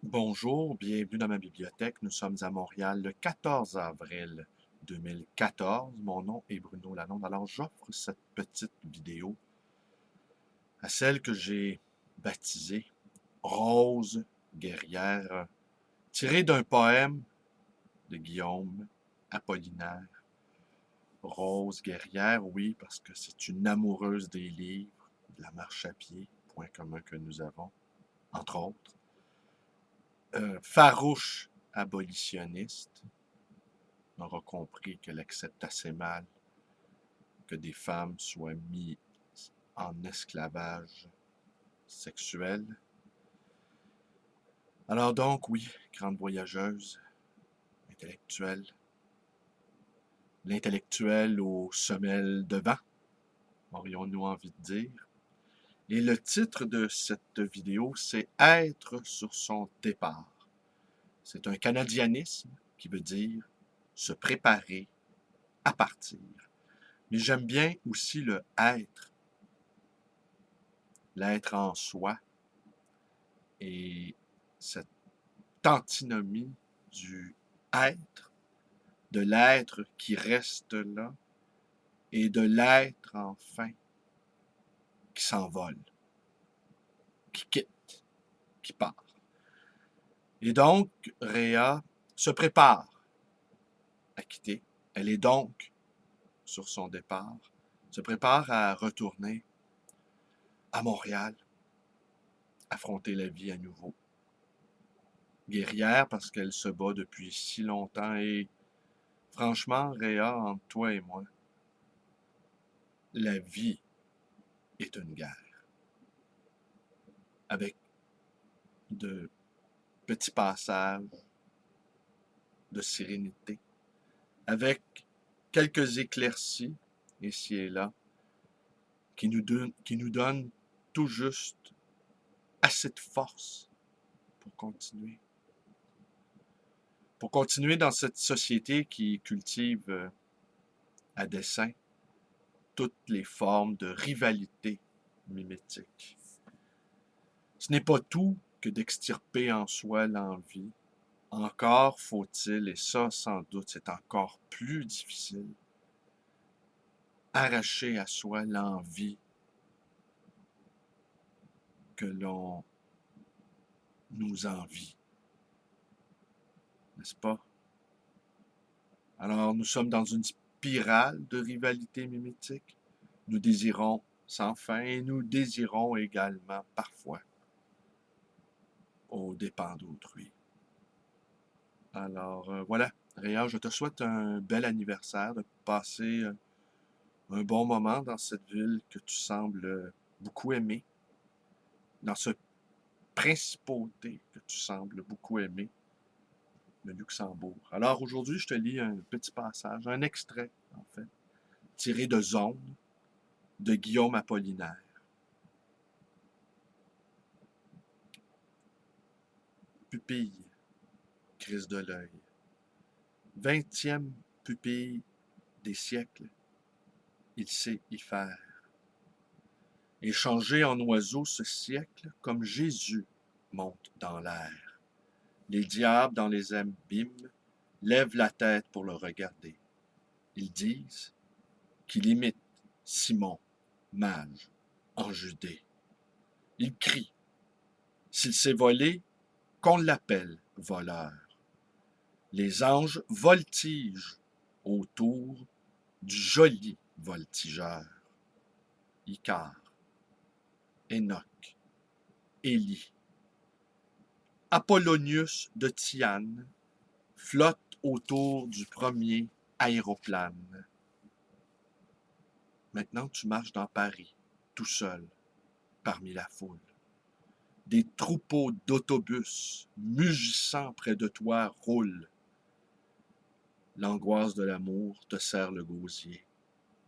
Bonjour, bienvenue dans ma bibliothèque. Nous sommes à Montréal le 14 avril 2014. Mon nom est Bruno Lalonde. Alors, j'offre cette petite vidéo à celle que j'ai baptisée Rose guerrière, tirée d'un poème de Guillaume Apollinaire. Rose guerrière, oui, parce que c'est une amoureuse des livres, de la marche à pied, point commun que nous avons, entre autres. Farouche abolitionniste, on aura compris qu'elle accepte assez mal que des femmes soient mises en esclavage sexuel. Alors donc, oui, grande voyageuse, intellectuelle, l'intellectuel aux semelles de vent, aurions-nous envie de dire. Et le titre de cette vidéo, c'est Être sur son départ. C'est un canadianisme qui veut dire se préparer à partir. Mais j'aime bien aussi le être, l'être en soi et cette antinomie du être, de l'être qui reste là et de l'être enfin qui s'envole, qui quitte, qui part. Et donc, Réa se prépare à quitter. Elle est donc sur son départ, se prépare à retourner à Montréal, affronter la vie à nouveau. Guerrière parce qu'elle se bat depuis si longtemps et franchement, Réa, entre toi et moi, la vie est une guerre. Avec de petits passages de sérénité, avec quelques éclaircies ici et là, qui nous donnent tout juste assez de force pour continuer. Pour continuer dans cette société qui cultive à dessein toutes les formes de rivalité mimétique. Ce n'est pas tout que d'extirper en soi l'envie. Encore faut-il, et ça sans doute c'est encore plus difficile, arracher à soi l'envie que l'on nous envie, n'est-ce pas? Alors nous sommes dans une spirale de rivalité mimétique. Nous désirons sans fin et nous désirons également parfois aux dépens d'autrui. Alors voilà, Réa, je te souhaite un bel anniversaire, de passer un bon moment dans cette ville que tu sembles beaucoup aimer, dans ce principauté que tu sembles beaucoup aimer, le Luxembourg. Alors aujourd'hui, je te lis un petit passage, un extrait en fait, tiré de Zone de Guillaume Apollinaire. Pupille, crise de l'œil. 20e pupille des siècles, il sait y faire. Et changer en oiseau ce siècle comme Jésus monte dans l'air. Les diables dans les abîmes lèvent la tête pour le regarder. Ils disent qu'il imite Simon, mage, en Judée. Ils crient, s'il s'est volé, qu'on l'appelle voleur. Les anges voltigent autour du joli voltigeur. Icare, Enoch, Élie. Apollonius de Tyane flotte autour du premier aéroplane. Maintenant, tu marches dans Paris, tout seul, parmi la foule. Des troupeaux d'autobus mugissant près de toi roulent. L'angoisse de l'amour te serre le gosier,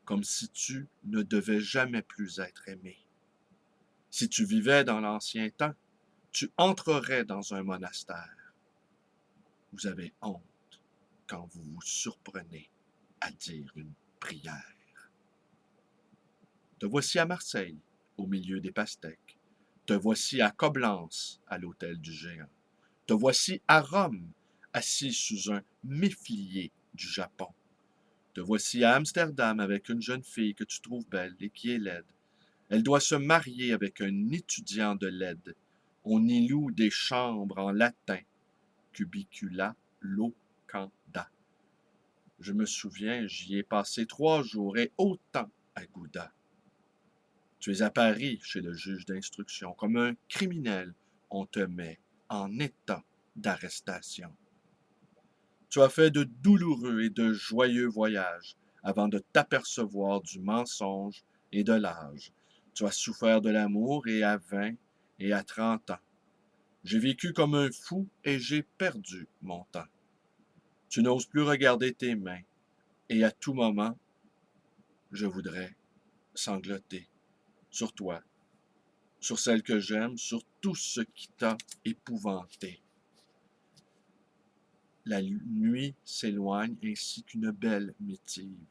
comme si tu ne devais jamais plus être aimé. Si tu vivais dans l'ancien temps, tu entrerais dans un monastère. Vous avez honte quand vous vous surprenez à dire une prière. Te voici à Marseille, au milieu des pastèques. Te voici à Coblence, à l'hôtel du géant. Te voici à Rome, assis sous un méfilier du Japon. Te voici à Amsterdam avec une jeune fille que tu trouves belle et qui est laide. Elle doit se marier avec un étudiant de l'aide. On y loue des chambres en latin, cubicula locanda. Je me souviens, j'y ai passé 3 jours et autant à Gouda. Tu es à Paris chez le juge d'instruction. Comme un criminel, on te met en état d'arrestation. Tu as fait de douloureux et de joyeux voyages avant de t'apercevoir du mensonge et de l'âge. Tu as souffert de l'amour et à 20 et à 30 ans. J'ai vécu comme un fou et j'ai perdu mon temps. Tu n'oses plus regarder tes mains et à tout moment, je voudrais sangloter sur toi, sur celle que j'aime, sur tout ce qui t'a épouvanté. La nuit s'éloigne ainsi qu'une belle métive.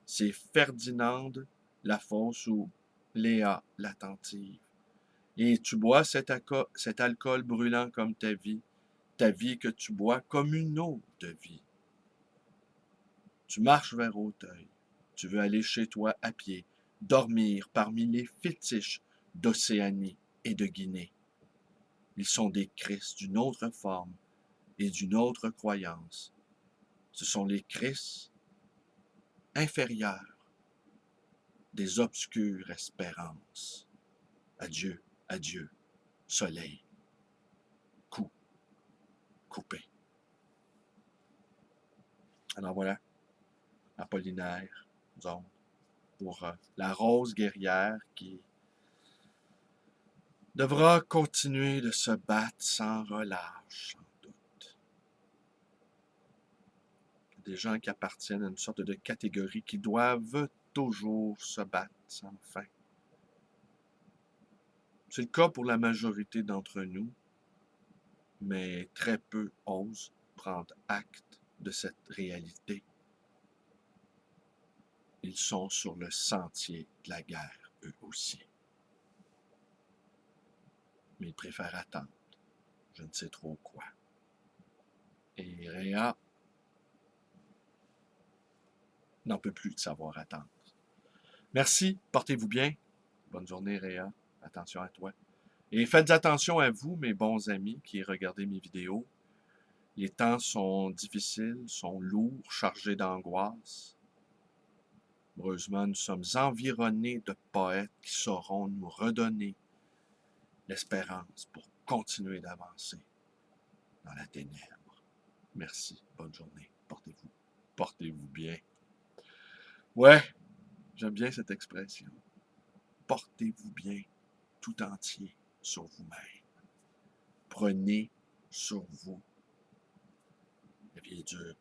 C'est Ferdinande la fausse ou Léa l'attentive. Et tu bois cet alcool brûlant comme ta vie que tu bois comme une eau de vie. Tu marches vers Auteuil, tu veux aller chez toi à pied, dormir parmi les fétiches d'Océanie et de Guinée. Ils sont des Christ d'une autre forme et d'une autre croyance. Ce sont les Christ inférieurs des obscures espérances. Adieu, adieu, soleil, coupé. Alors voilà, Apollinaire, disons, pour la rose guerrière qui devra continuer de se battre sans relâche, sans doute. Des gens qui appartiennent à une sorte de catégorie qui doivent toujours se battre sans fin. C'est le cas pour la majorité d'entre nous, mais très peu osent prendre acte de cette réalité. Ils sont sur le sentier de la guerre, eux aussi. Mais ils préfèrent attendre. Je ne sais trop quoi. Et Réa n'en peut plus de savoir attendre. Merci, portez-vous bien. Bonne journée, Réa. Attention à toi. Et faites attention à vous, mes bons amis qui regardez mes vidéos. Les temps sont difficiles, sont lourds, chargés d'angoisse. Heureusement, nous sommes environnés de poètes qui sauront nous redonner l'espérance pour continuer d'avancer dans la ténèbre. Merci, bonne journée, portez-vous. Portez-vous bien. Ouais, j'aime bien cette expression. Portez-vous bien tout entier sur vous-même. Prenez sur vous. La vie est dure.